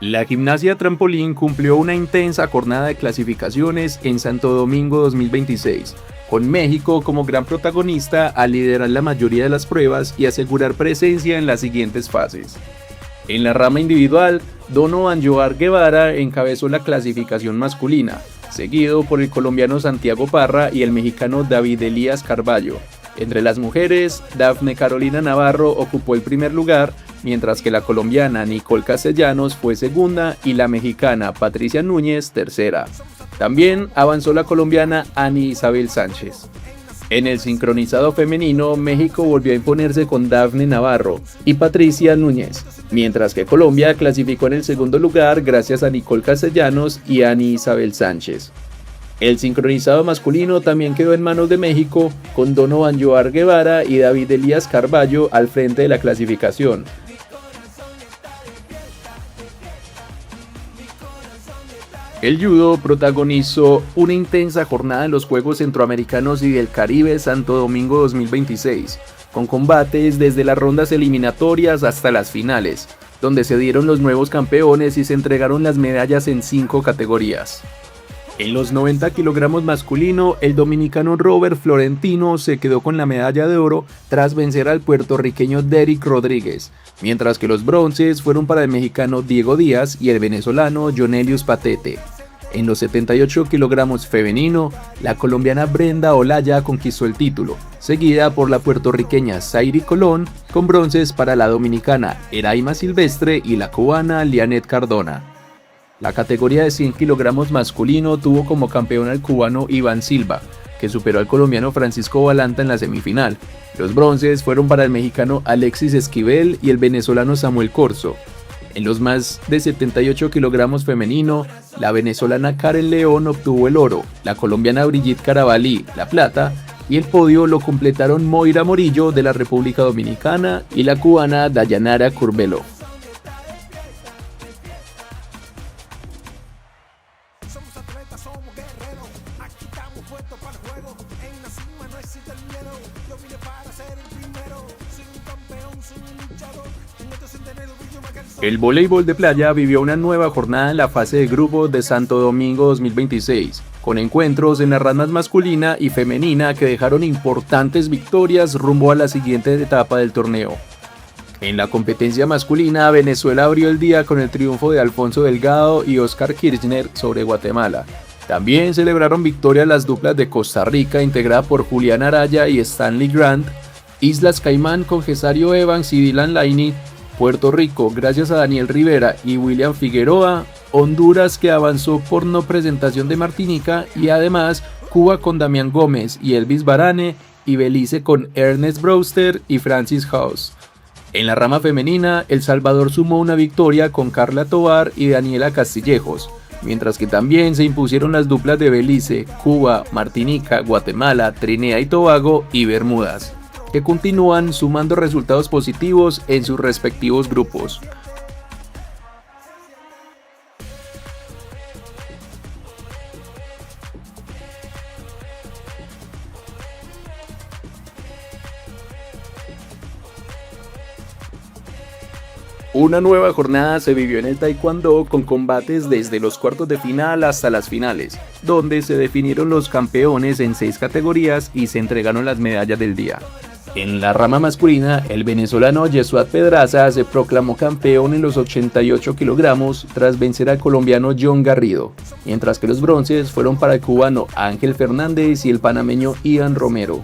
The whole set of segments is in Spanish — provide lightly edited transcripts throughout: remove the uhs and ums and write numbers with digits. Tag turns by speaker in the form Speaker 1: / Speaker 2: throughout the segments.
Speaker 1: La gimnasia trampolín cumplió una intensa jornada de clasificaciones en Santo Domingo 2026, con México como gran protagonista al liderar la mayoría de las pruebas y asegurar presencia en las siguientes fases. En la rama individual, Donovan Joar Guevara encabezó la clasificación masculina, seguido por el colombiano Santiago Parra y el mexicano David Elías Carballo. Entre las mujeres, Dafne Carolina Navarro ocupó el primer lugar, mientras que la colombiana Nicole Castellanos fue segunda y la mexicana Patricia Núñez tercera. También avanzó la colombiana Ani Isabel Sánchez. En el sincronizado femenino, México volvió a imponerse con Dafne Navarro y Patricia Núñez, mientras que Colombia clasificó en el segundo lugar gracias a Nicole Castellanos y Ani Isabel Sánchez. El sincronizado masculino también quedó en manos de México, con Donovan Joar Guevara y David Elías Carballo al frente de la clasificación. El judo protagonizó una intensa jornada en los Juegos Centroamericanos y del Caribe Santo Domingo 2026, con combates desde las rondas eliminatorias hasta las finales, donde se dieron los nuevos campeones y se entregaron las medallas en 5 categorías. En los 90 kilogramos masculino, el dominicano Robert Florentino se quedó con la medalla de oro tras vencer al puertorriqueño Derrick Rodríguez, mientras que los bronces fueron para el mexicano Diego Díaz y el venezolano Jonelius Patete. En los 78 kilogramos femenino, la colombiana Brenda Olaya conquistó el título, seguida por la puertorriqueña Zairi Colón, con bronces para la dominicana Eraima Silvestre y la cubana Lianet Cardona. La categoría de 100 kilogramos masculino tuvo como campeón al cubano Iván Silva, que superó al colombiano Francisco Balanta en la semifinal. Los bronces fueron para el mexicano Alexis Esquivel y el venezolano Samuel Corzo. En los más de 78 kilogramos femenino, la venezolana Karen León obtuvo el oro, la colombiana Brigitte Carabalí la plata, y el podio lo completaron Moira Morillo de la República Dominicana y la cubana Dayanara Curbelo. El voleibol de playa vivió una nueva jornada en la fase de grupos de Santo Domingo 2026, con encuentros en las ramas masculina y femenina que dejaron importantes victorias rumbo a la siguiente etapa del torneo. En la competencia masculina, Venezuela abrió el día con el triunfo de Alfonso Delgado y Oscar Kirchner sobre Guatemala. También celebraron victorias las duplas de Costa Rica, integrada por Julián Araya y Stanley Grant, Islas Caimán con Cesario Evans y Dylan Lainey, Puerto Rico gracias a Daniel Rivera y William Figueroa, Honduras que avanzó por no presentación de Martinica y además Cuba con Damián Gómez y Elvis Barane y Belice con Ernest Brewster y Francis House. En la rama femenina, El Salvador sumó una victoria con Carla Tovar y Daniela Castillejos, mientras que también se impusieron las duplas de Belice, Cuba, Martinica, Guatemala, Trinidad y Tobago y Bermudas, que continúan sumando resultados positivos en sus respectivos grupos. Una nueva jornada se vivió en el Taekwondo con combates desde los cuartos de final hasta las finales, donde se definieron los campeones en 6 categorías y se entregaron las medallas del día. En la rama masculina, el venezolano Yesuat Pedraza se proclamó campeón en los 88 kilogramos tras vencer al colombiano John Garrido, mientras que los bronces fueron para el cubano Ángel Fernández y el panameño Ian Romero.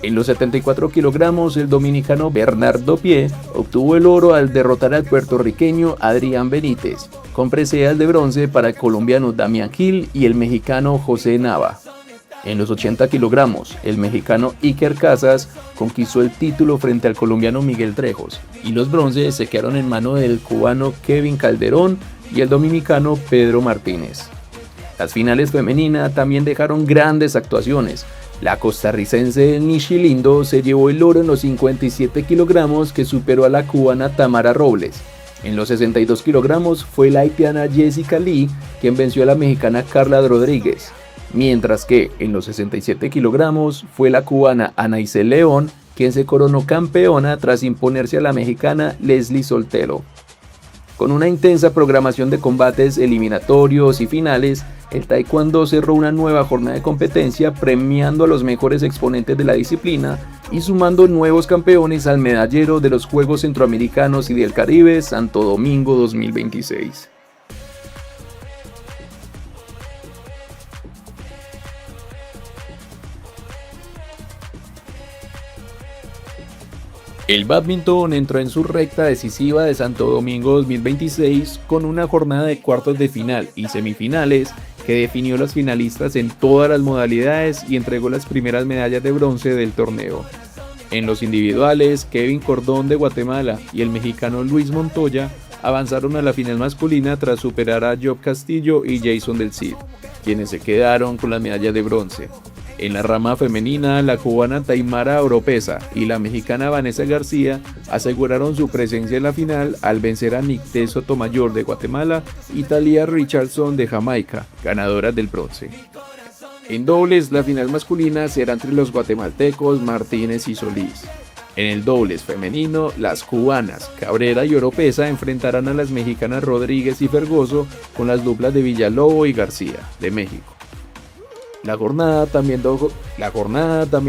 Speaker 1: En los 74 kilogramos, el dominicano Bernardo Pie obtuvo el oro al derrotar al puertorriqueño Adrián Benítez, con preseas de bronce para el colombiano Damián Gil y el mexicano José Nava. En los 80 kilogramos, el mexicano Iker Casas conquistó el título frente al colombiano Miguel Trejos, y los bronces se quedaron en mano del cubano Kevin Calderón y el dominicano Pedro Martínez. Las finales femeninas también dejaron grandes actuaciones. La costarricense Nishi Lindo se llevó el oro en los 57 kilogramos, que superó a la cubana Tamara Robles. En los 62 kilogramos fue la haitiana Jessica Lee quien venció a la mexicana Carla Rodríguez. mientras que en los 67 kilogramos fue la cubana Anaíse León quien se coronó campeona tras imponerse a la mexicana Leslie Soltero. Con una intensa programación de combates eliminatorios y finales, el taekwondo cerró una nueva jornada de competencia premiando a los mejores exponentes de la disciplina y sumando nuevos campeones al medallero de los Juegos Centroamericanos y del Caribe Santo Domingo 2026. El bádminton entró en su recta decisiva de Santo Domingo 2026 con una jornada de cuartos de final y semifinales que definió los finalistas en todas las modalidades y entregó las primeras medallas de bronce del torneo. En los individuales, Kevin Cordón de Guatemala y el mexicano Luis Montoya avanzaron a la final masculina tras superar a Job Castillo y Jason del Cid, quienes se quedaron con las medallas de bronce. En la rama femenina, la cubana Taimara Oropesa y la mexicana Vanessa García aseguraron su presencia en la final al vencer a Nicté Sotomayor de Guatemala y Talia Richardson de Jamaica, ganadoras del bronce. En dobles, la final masculina será entre los guatemaltecos Martínez y Solís. En el dobles femenino, las cubanas Cabrera y Oropesa enfrentarán a las mexicanas Rodríguez y Fergoso con las duplas de Villalobos y García, de México. La jornada también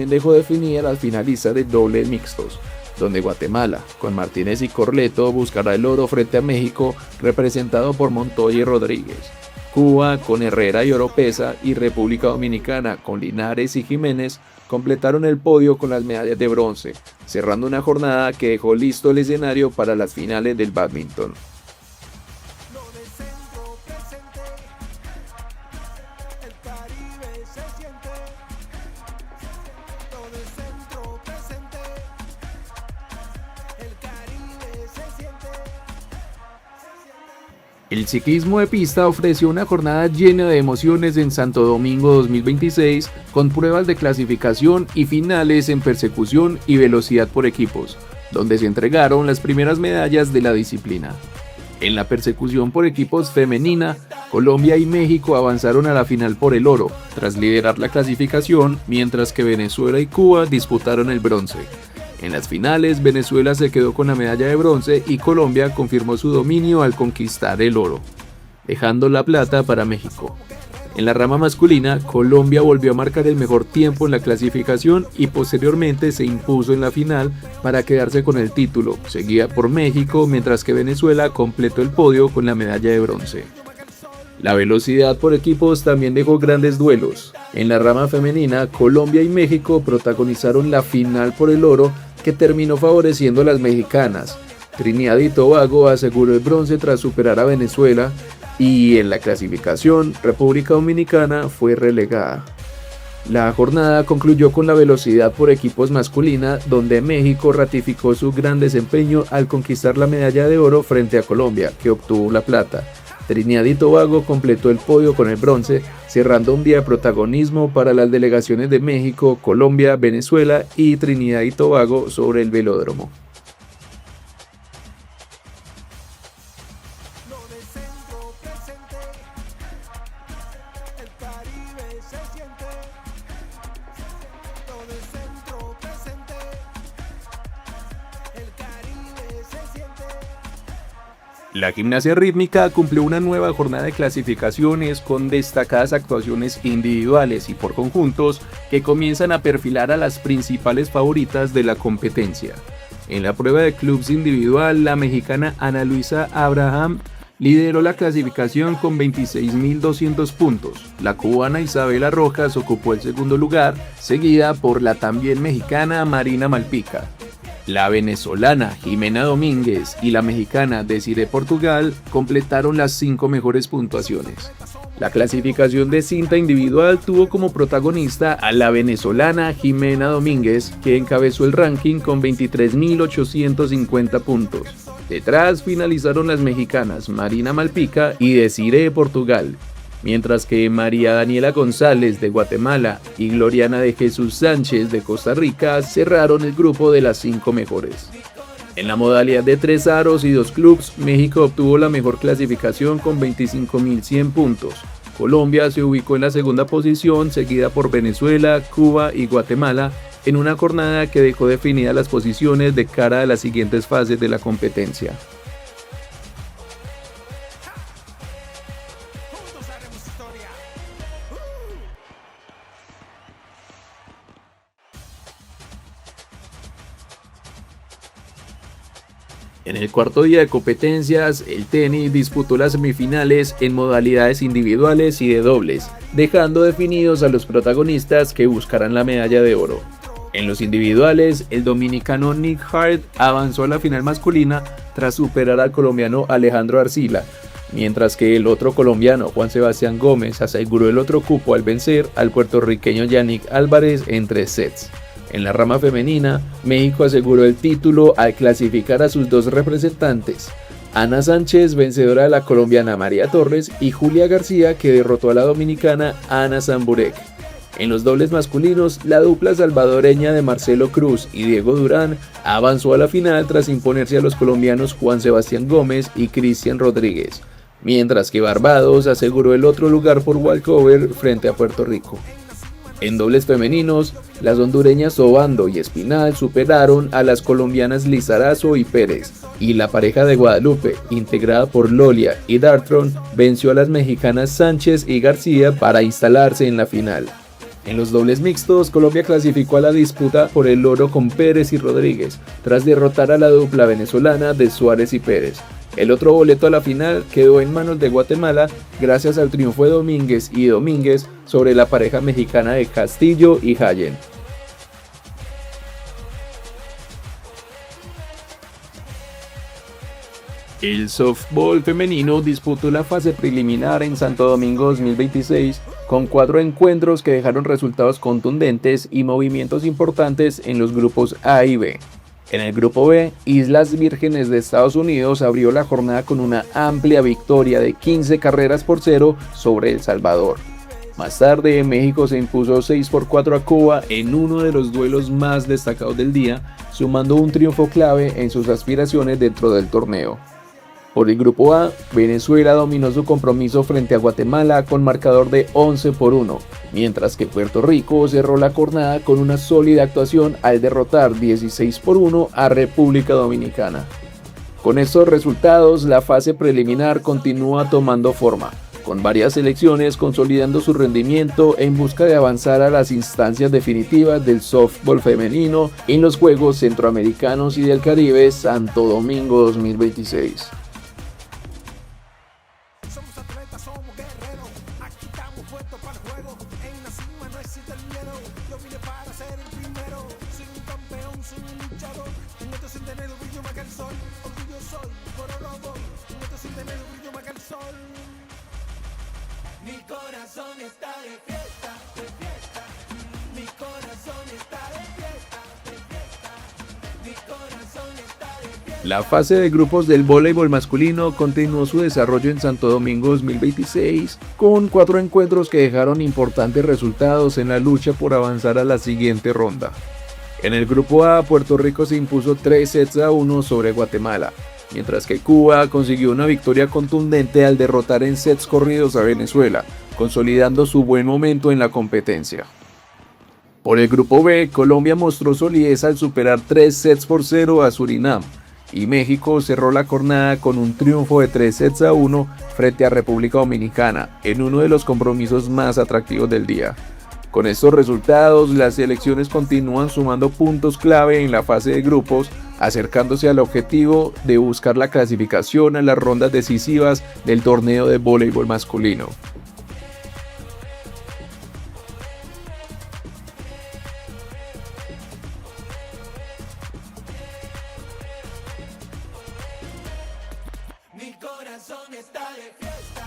Speaker 1: dejó definir a las finalistas de dobles mixtos, donde Guatemala, con Martínez y Corleto, buscará el oro frente a México, representado por Montoya y Rodríguez. Cuba, con Herrera y Oropesa, y República Dominicana, con Linares y Jiménez, completaron el podio con las medallas de bronce, cerrando una jornada que dejó listo el escenario para las finales del bádminton. El ciclismo de pista ofreció una jornada llena de emociones en Santo Domingo 2026, con pruebas de clasificación y finales en persecución y velocidad por equipos, donde se entregaron las primeras medallas de la disciplina. En la persecución por equipos femenina, Colombia y México avanzaron a la final por el oro, tras liderar la clasificación, mientras que Venezuela y Cuba disputaron el bronce. En las finales, Venezuela se quedó con la medalla de bronce y Colombia confirmó su dominio al conquistar el oro, dejando la plata para México. En la rama masculina, Colombia volvió a marcar el mejor tiempo en la clasificación y posteriormente se impuso en la final para quedarse con el título, seguida por México, mientras que Venezuela completó el podio con la medalla de bronce. La velocidad por equipos también dejó grandes duelos. En la rama femenina, Colombia y México protagonizaron la final por el oro, que terminó favoreciendo a las mexicanas. Trinidad y Tobago aseguró el bronce tras superar a Venezuela, y en la clasificación, República Dominicana fue relegada. La jornada concluyó con la velocidad por equipos masculina, donde México ratificó su gran desempeño al conquistar la medalla de oro frente a Colombia, que obtuvo la plata. Trinidad y Tobago completó el podio con el bronce, cerrando un día de protagonismo para las delegaciones de México, Colombia, Venezuela y Trinidad y Tobago sobre el velódromo. La gimnasia rítmica cumplió una nueva jornada de clasificaciones con destacadas actuaciones individuales y por conjuntos que comienzan a perfilar a las principales favoritas de la competencia. En la prueba de clubs individual, la mexicana Ana Luisa Abraham lideró la clasificación con 26.200 puntos. La cubana Isabela Rojas ocupó el segundo lugar, seguida por la también mexicana Marina Malpica. La venezolana Jimena Domínguez y la mexicana Desiree Portugal completaron las 5 mejores puntuaciones. La clasificación de cinta individual tuvo como protagonista a la venezolana Jimena Domínguez, que encabezó el ranking con 23.850 puntos. Detrás finalizaron las mexicanas Marina Malpica y Desiree Portugal, mientras que María Daniela González de Guatemala y Gloriana de Jesús Sánchez de Costa Rica cerraron el grupo de las 5 mejores. En la modalidad de 3 aros y 2 clubs, México obtuvo la mejor clasificación con 25.100 puntos, Colombia se ubicó en la segunda posición, seguida por Venezuela, Cuba y Guatemala, en una jornada que dejó definidas las posiciones de cara a las siguientes fases de la competencia. En el cuarto día de competencias, el tenis disputó las semifinales en modalidades individuales y de dobles, dejando definidos a los protagonistas que buscarán la medalla de oro. En los individuales, el dominicano Nick Hart avanzó a la final masculina tras superar al colombiano Alejandro Arcila, mientras que el otro colombiano Juan Sebastián Gómez aseguró el otro cupo al vencer al puertorriqueño Yannick Álvarez en 3 sets. En la rama femenina, México aseguró el título al clasificar a sus 2 representantes, Ana Sánchez, vencedora de la colombiana María Torres, y Julia García, que derrotó a la dominicana Ana Samburek. En los dobles masculinos, la dupla salvadoreña de Marcelo Cruz y Diego Durán avanzó a la final tras imponerse a los colombianos Juan Sebastián Gómez y Cristian Rodríguez, mientras que Barbados aseguró el otro lugar por walkover frente a Puerto Rico. En dobles femeninos, las hondureñas Obando y Espinal superaron a las colombianas Lizarazo y Pérez, y la pareja de Guadalupe, integrada por Lolia y Dartron, venció a las mexicanas Sánchez y García para instalarse en la final. En los dobles mixtos, Colombia clasificó a la disputa por el oro con Pérez y Rodríguez, tras derrotar a la dupla venezolana de Suárez y Pérez. El otro boleto a la final quedó en manos de Guatemala gracias al triunfo de Domínguez y Domínguez sobre la pareja mexicana de Castillo y Hayen. El softball femenino disputó la fase preliminar en Santo Domingo 2026 con 4 encuentros que dejaron resultados contundentes y movimientos importantes en los grupos A y B. En el grupo B, Islas Vírgenes de Estados Unidos abrió la jornada con una amplia victoria de 15 carreras por 0 sobre El Salvador. Más tarde, México se impuso 6-4 a Cuba en uno de los duelos más destacados del día, sumando un triunfo clave en sus aspiraciones dentro del torneo. Por el grupo A, Venezuela dominó su compromiso frente a Guatemala con marcador de 11-1, mientras que Puerto Rico cerró la jornada con una sólida actuación al derrotar 16-1 a República Dominicana. Con estos resultados, la fase preliminar continúa tomando forma, con varias selecciones consolidando su rendimiento en busca de avanzar a las instancias definitivas del softball femenino en los Juegos Centroamericanos y del Caribe Santo Domingo 2026.
Speaker 2: Somos atletas, somos guerreros, aquí estamos puestos para el juego, en la cima no existe el miedo, yo vine para ser el primero, soy un campeón, soy un luchador, en este centenario brillo más que el sol, orgullo soy, por oro voy, en este centenario brillo más que el sol. Mi corazón está de fiesta, mi corazón está de fiesta, mi corazón está de fiesta.
Speaker 1: La fase de grupos del voleibol masculino continuó su desarrollo en Santo Domingo 2026 con 4 encuentros que dejaron importantes resultados en la lucha por avanzar a la siguiente ronda. En el grupo A, Puerto Rico se impuso 3-1 sobre Guatemala, mientras que Cuba consiguió una victoria contundente al derrotar en sets corridos a Venezuela, consolidando su buen momento en la competencia. Por el grupo B, Colombia mostró solidez al superar 3-0 a Surinam, y México cerró la jornada con un triunfo de 3-1 frente a República Dominicana, en uno de los compromisos más atractivos del día. Con estos resultados, las selecciones continúan sumando puntos clave en la fase de grupos, acercándose al objetivo de buscar la clasificación a las rondas decisivas del torneo de voleibol masculino.
Speaker 2: Mi corazón está de fiesta,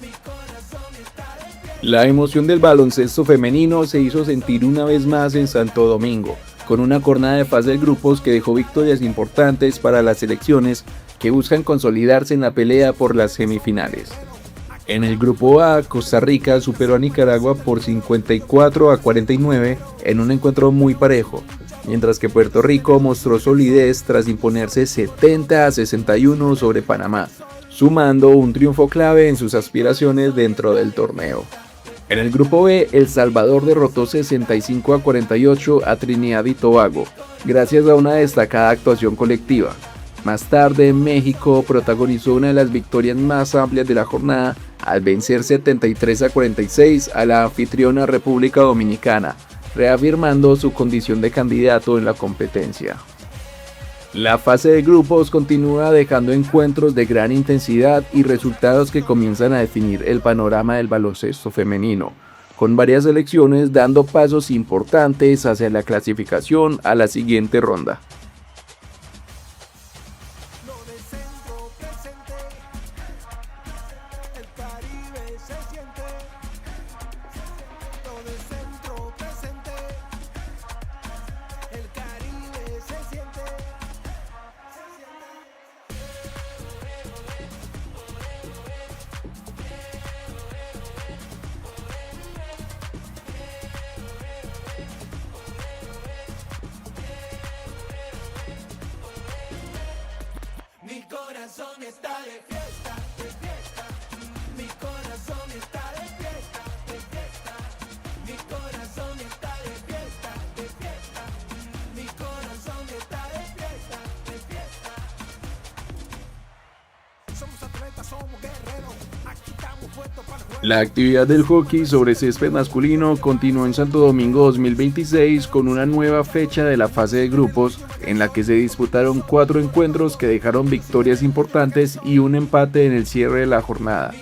Speaker 2: mi corazón está de fiesta.
Speaker 1: La emoción del baloncesto femenino se hizo sentir una vez más en Santo Domingo, con una jornada de fase de grupos que dejó victorias importantes para las selecciones que buscan consolidarse en la pelea por las semifinales. En el grupo A, Costa Rica superó a Nicaragua por 54-49 en un encuentro muy parejo, mientras que Puerto Rico mostró solidez tras imponerse 70-61 sobre Panamá, sumando un triunfo clave en sus aspiraciones dentro del torneo. En el grupo B, El Salvador derrotó 65-48 a Trinidad y Tobago, gracias a una destacada actuación colectiva. Más tarde, México protagonizó una de las victorias más amplias de la jornada al vencer 73-46 a la anfitriona República Dominicana, reafirmando su condición de candidato en la competencia. La fase de grupos continúa dejando encuentros de gran intensidad y resultados que comienzan a definir el panorama del baloncesto femenino, con varias selecciones dando pasos importantes hacia la clasificación a la siguiente ronda.
Speaker 2: Lo del centro presente, el Caribe se siente. Lo del centro presente, el Caribe se siente. Mi corazón está de fiesta, de fiesta. Mi corazón está de fiesta, de fiesta. Mi corazón está de fiesta, de fiesta. Mi corazón está de fiesta, de fiesta. Somos atletas, somos guerreros. Aquí estamos puestos para el juego.
Speaker 1: La actividad del hockey sobre césped masculino continuó en Santo Domingo 2026 con una nueva fecha de la fase de grupos en la que se disputaron 4 encuentros que dejaron victorias importantes y un empate en el cierre de la jornada.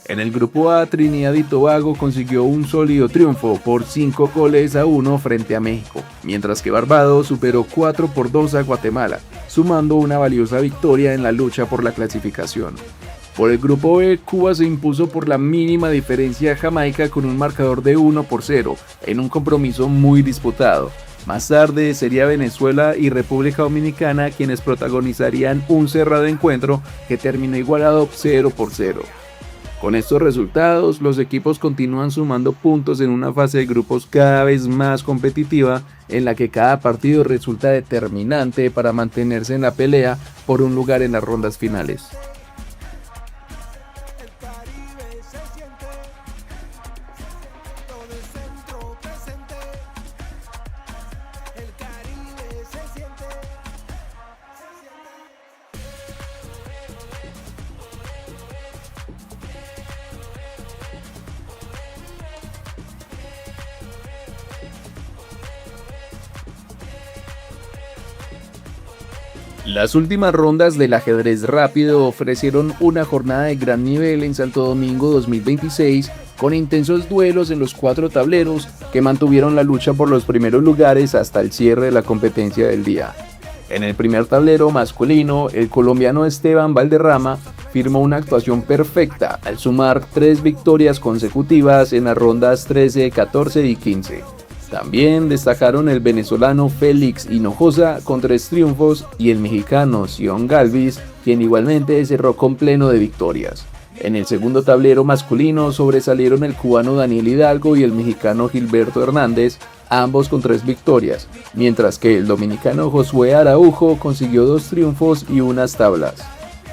Speaker 1: En el grupo A, Trinidad y Tobago consiguió un sólido triunfo por 5-1 frente a México, mientras que Barbados superó 4-2 a Guatemala, sumando una valiosa victoria en la lucha por la clasificación. Por el grupo B, Cuba se impuso por la mínima diferencia a Jamaica con un marcador de 1-0, en un compromiso muy disputado. Más tarde sería Venezuela y República Dominicana quienes protagonizarían un cerrado encuentro que terminó igualado 0-0. Con estos resultados, los equipos continúan sumando puntos en una fase de grupos cada vez más competitiva, en la que cada partido resulta determinante para mantenerse en la pelea por un lugar en las rondas finales.
Speaker 2: El Caribe se siente. Lo del centro presente, el Caribe se siente.
Speaker 1: Las últimas rondas del ajedrez rápido ofrecieron una jornada de gran nivel en Santo Domingo 2026, con intensos duelos en los 4 tableros que mantuvieron la lucha por los primeros lugares hasta el cierre de la competencia del día. En el primer tablero masculino, el colombiano Esteban Valderrama firmó una actuación perfecta al sumar 3 victorias consecutivas en las rondas 13, 14 y 15. También destacaron el venezolano Félix Hinojosa con 3 triunfos y el mexicano Sion Galvis, quien igualmente cerró con pleno de victorias. En el segundo tablero masculino sobresalieron el cubano Daniel Hidalgo y el mexicano Gilberto Hernández, ambos con 3 victorias, mientras que el dominicano Josué Araujo consiguió 2 triunfos y unas tablas.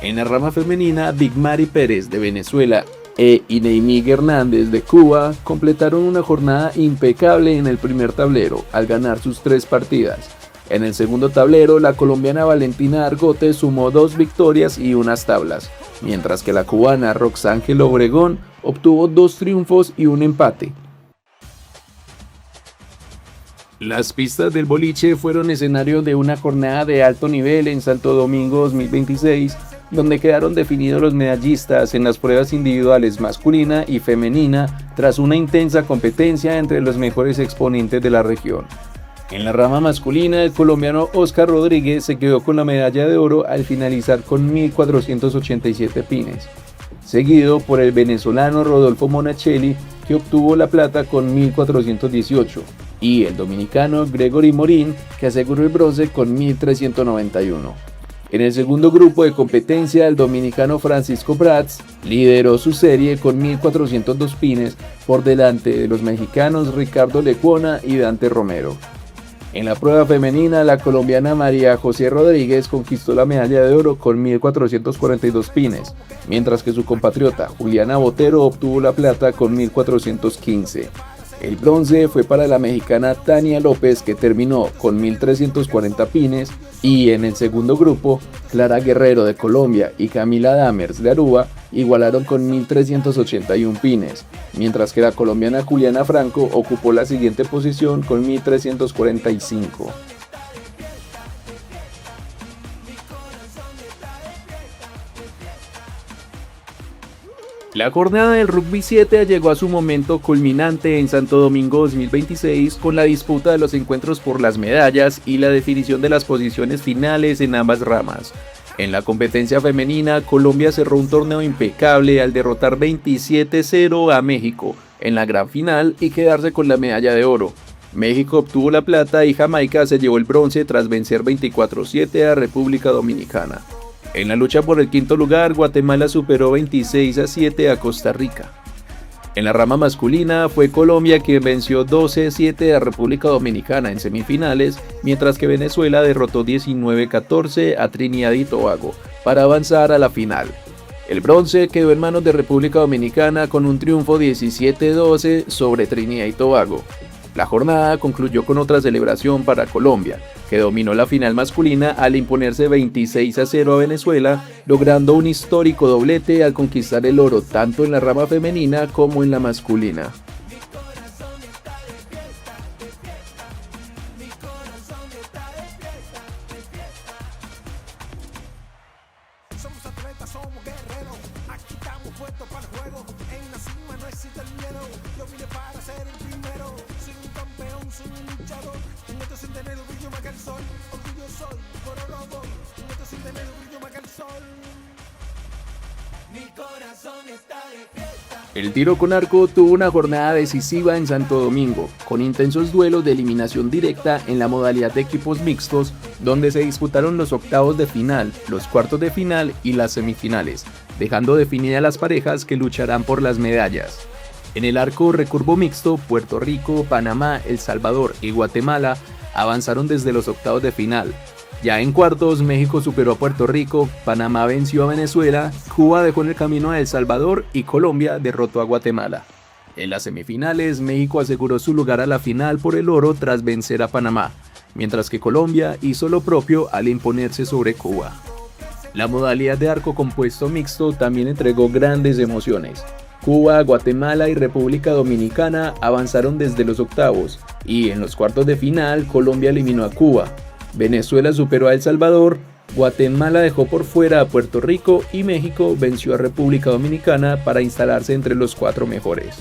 Speaker 1: En la rama femenina, Big Mari Pérez de Venezuela e Ineimí Hernández de Cuba completaron una jornada impecable en el primer tablero al ganar sus 3 partidas. En el segundo tablero, la colombiana Valentina Argote sumó 2 victorias y unas tablas, mientras que la cubana Roxángel Obregón obtuvo 2 triunfos y un empate. Las pistas del boliche fueron escenario de una jornada de alto nivel en Santo Domingo 2026, donde quedaron definidos los medallistas en las pruebas individuales masculina y femenina tras una intensa competencia entre los mejores exponentes de la región. En la rama masculina, el colombiano Oscar Rodríguez se quedó con la medalla de oro al finalizar con 1.487 pines, seguido por el venezolano Rodolfo Monachelli, que obtuvo la plata con 1.418, y el dominicano Gregory Morín, que aseguró el bronce con 1.391. En el segundo grupo de competencia, el dominicano Francisco Prats lideró su serie con 1.402 pines por delante de los mexicanos Ricardo Lecuona y Dante Romero. En la prueba femenina, la colombiana María José Rodríguez conquistó la medalla de oro con 1.442 pines, mientras que su compatriota Juliana Botero obtuvo la plata con 1.415. El bronce fue para la mexicana Tania López, que terminó con 1.340 pines, y en el segundo grupo, Clara Guerrero de Colombia y Camila Damers de Aruba igualaron con 1.381 pines, mientras que la colombiana Juliana Franco ocupó la siguiente posición con 1.345. La jornada del Rugby 7 llegó a su momento culminante en Santo Domingo 2026 con la disputa de los encuentros por las medallas y la definición de las posiciones finales en ambas ramas. En la competencia femenina, Colombia cerró un torneo impecable al derrotar 27-0 a México en la gran final y quedarse con la medalla de oro. México obtuvo la plata y Jamaica se llevó el bronce tras vencer 24-7 a República Dominicana. En la lucha por el quinto lugar, Guatemala superó 26-7 a Costa Rica. En la rama masculina fue Colombia quien venció 12-7 a República Dominicana en semifinales, mientras que Venezuela derrotó 19-14 a Trinidad y Tobago para avanzar a la final. El bronce quedó en manos de República Dominicana con un triunfo 17-12 sobre Trinidad y Tobago. La jornada concluyó con otra celebración para Colombia, que dominó la final masculina al imponerse 26-0 a Venezuela, logrando un histórico doblete al conquistar el oro tanto en la rama femenina como en la masculina.
Speaker 2: Somos atletas, somos guerreros, aquí estamos puestos para el juego, en la cima no existe el miedo, yo vine para ser el primero, soy un campeón, soy un luchador, en este centenario brillo más que el sol, orgullo soy, por oro voy, en este centenario brillo más que el sol. Mi corazón está de fiesta.
Speaker 1: El tiro con arco tuvo una jornada decisiva en Santo Domingo, con intensos duelos de eliminación directa en la modalidad de equipos mixtos, donde se disputaron los octavos de final, los cuartos de final y las semifinales, dejando definidas las parejas que lucharán por las medallas. En el arco recurvo mixto, Puerto Rico, Panamá, El Salvador y Guatemala avanzaron desde los octavos de final. Ya en cuartos, México superó a Puerto Rico, Panamá venció a Venezuela, Cuba dejó en el camino a El Salvador y Colombia derrotó a Guatemala. En las semifinales, México aseguró su lugar a la final por el oro tras vencer a Panamá, mientras que Colombia hizo lo propio al imponerse sobre Cuba. La modalidad de arco compuesto mixto también entregó grandes emociones. Cuba, Guatemala y República Dominicana avanzaron desde los octavos, y en los cuartos de final Colombia eliminó a Cuba. Venezuela superó a El Salvador, Guatemala dejó por fuera a Puerto Rico y México venció a República Dominicana para instalarse entre los 4 mejores.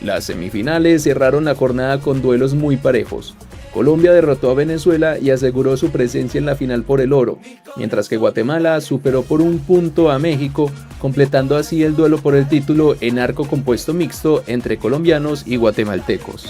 Speaker 1: Las semifinales cerraron la jornada con duelos muy parejos. Colombia derrotó a Venezuela y aseguró su presencia en la final por el oro, mientras que Guatemala superó por un punto a México, completando así el duelo por el título en arco compuesto mixto entre colombianos y guatemaltecos.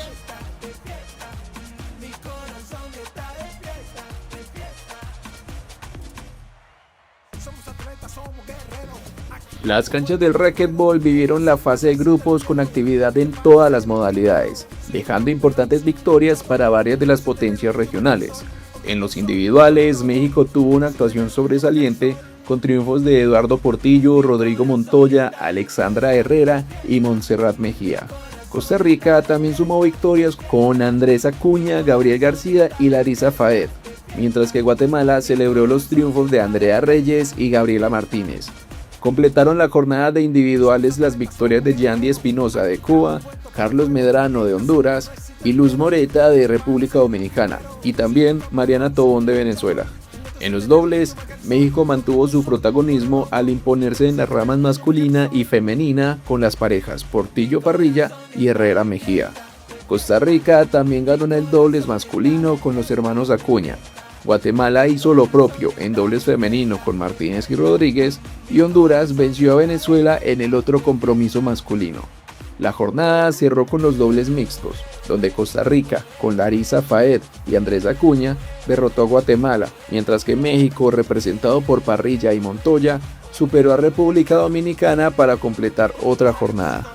Speaker 1: Las canchas del racquetball vivieron la fase de grupos con actividad en todas las modalidades, dejando importantes victorias para varias de las potencias regionales. En los individuales, México tuvo una actuación sobresaliente con triunfos de Eduardo Portillo, Rodrigo Montoya, Alexandra Herrera y Montserrat Mejía. Costa Rica también sumó victorias con Andrés Acuña, Gabriel García y Larisa Faed, mientras que Guatemala celebró los triunfos de Andrea Reyes y Gabriela Martínez. Completaron la jornada de individuales las victorias de Yandy Espinosa de Cuba, Carlos Medrano de Honduras y Luz Moreta de República Dominicana, y también Mariana Tobón de Venezuela. En los dobles, México mantuvo su protagonismo al imponerse en las ramas masculina y femenina con las parejas Portillo Parrilla y Herrera Mejía. Costa Rica también ganó en el dobles masculino con los hermanos Acuña. Guatemala hizo lo propio en dobles femenino con Martínez y Rodríguez, y Honduras venció a Venezuela en el otro compromiso masculino. La jornada cerró con los dobles mixtos, donde Costa Rica, con Larisa Faed y Andrés Acuña, derrotó a Guatemala, mientras que México, representado por Parrilla y Montoya, superó a República Dominicana para completar otra jornada.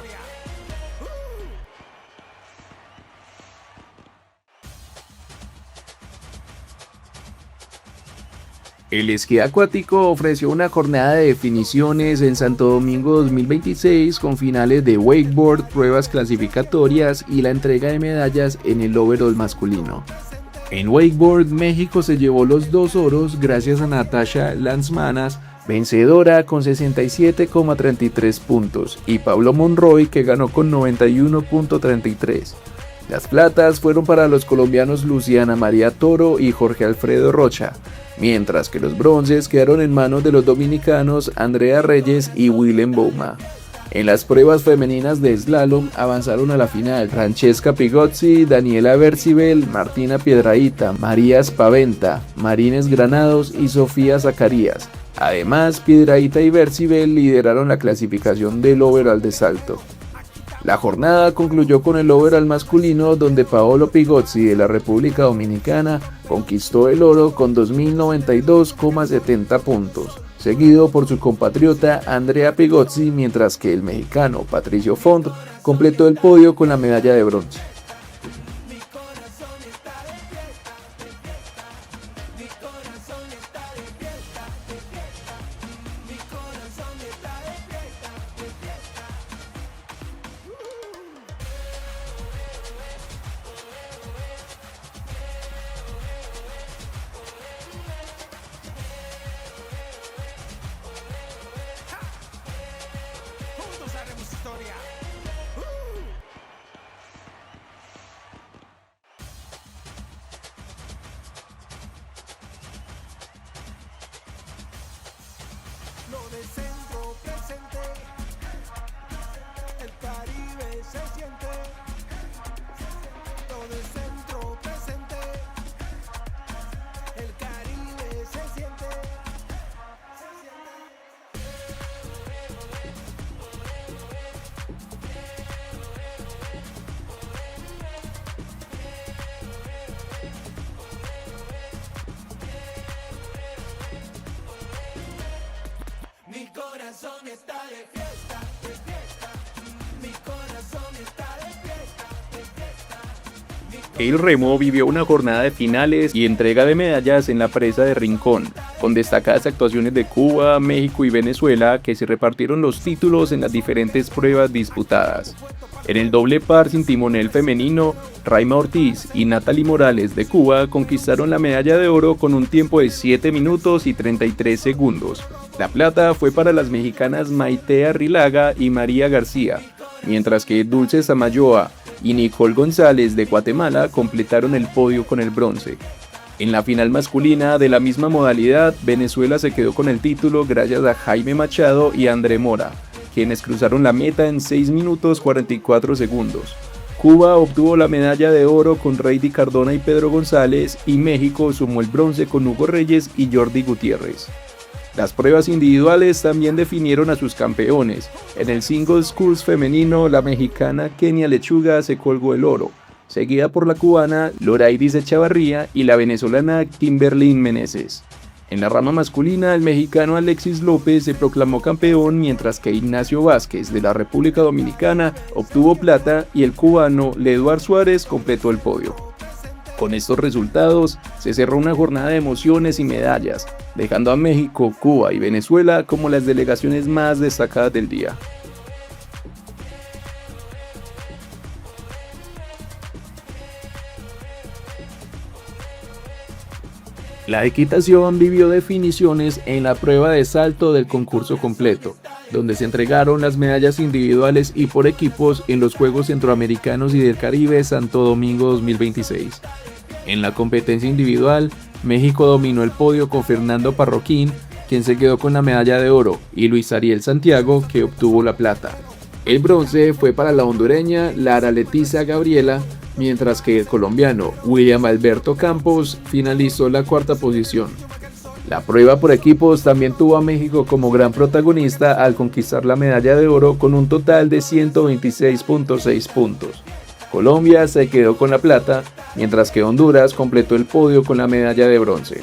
Speaker 1: El esquí acuático ofreció una jornada de definiciones en Santo Domingo 2026 con finales de wakeboard, pruebas clasificatorias y la entrega de medallas en el overall masculino. En wakeboard, México se llevó los 2 oros gracias a Natasha Lanzmanas, vencedora con 67,33 puntos, y Pablo Monroy, que ganó con 91,33. Las platas fueron para los colombianos Luciana María Toro y Jorge Alfredo Rocha, mientras que los bronces quedaron en manos de los dominicanos Andrea Reyes y Willem Bouma. En las pruebas femeninas de slalom avanzaron a la final Francesca Pigozzi, Daniela Bercibel, Martina Piedrahita, María Spaventa, Marines Granados y Sofía Zacarías. Además, Piedrahita y Bercibel lideraron la clasificación del overall de salto. La jornada concluyó con el overall masculino, donde Paolo Pigozzi de la República Dominicana conquistó el oro con 2.092,70 puntos, seguido por su compatriota Andrea Pigozzi, mientras que el mexicano Patricio Font completó el podio con la medalla de bronce.
Speaker 2: Juntos haremos historia. Lo de centro presente, el Caribe se siente. Lo de centro presente, el Caribe se siente. Mi corazón está de fiesta, de fiesta. Mi corazón está de fiesta, de fiesta.
Speaker 1: El remo vivió una jornada de finales y entrega de medallas en la presa de Rincón, con destacadas actuaciones de Cuba, México y Venezuela, que se repartieron los títulos en las diferentes pruebas disputadas. En el doble par sin timonel femenino, Raima Ortiz y Natalie Morales de Cuba conquistaron la medalla de oro con un tiempo de 7 minutos y 33 segundos. La plata fue para las mexicanas Maite Arrilaga y María García, mientras que Dulce Samayoa y Nicole González de Guatemala completaron el podio con el bronce. En la final masculina de la misma modalidad, Venezuela se quedó con el título gracias a Jaime Machado y André Mora, quienes cruzaron la meta en 6 minutos 44 segundos. Cuba obtuvo la medalla de oro con Reidy Cardona y Pedro González, y México sumó el bronce con Hugo Reyes y Jordi Gutiérrez. Las pruebas individuales también definieron a sus campeones. En el singles sculls femenino, la mexicana Kenia Lechuga se colgó el oro, seguida por la cubana Loraidis Echavarría y la venezolana Kimberly Meneses. En la rama masculina, el mexicano Alexis López se proclamó campeón, mientras que Ignacio Vázquez de la República Dominicana obtuvo plata y el cubano Leduard Suárez completó el podio. Con estos resultados, se cerró una jornada de emociones y medallas, dejando a México, Cuba y Venezuela como las delegaciones más destacadas del día. La equitación vivió definiciones en la prueba de salto del concurso completo, donde se entregaron las medallas individuales y por equipos en los Juegos Centroamericanos y del Caribe Santo Domingo 2026. En la competencia individual, México dominó el podio con Fernando Parroquín, quien se quedó con la medalla de oro, y Luis Ariel Santiago, que obtuvo la plata. El bronce fue para la hondureña Lara Leticia Gabriela, mientras que el colombiano William Alberto Campos finalizó la cuarta posición. La prueba por equipos también tuvo a México como gran protagonista al conquistar la medalla de oro con un total de 126,6 puntos. Colombia se quedó con la plata, mientras que Honduras completó el podio con la medalla de bronce.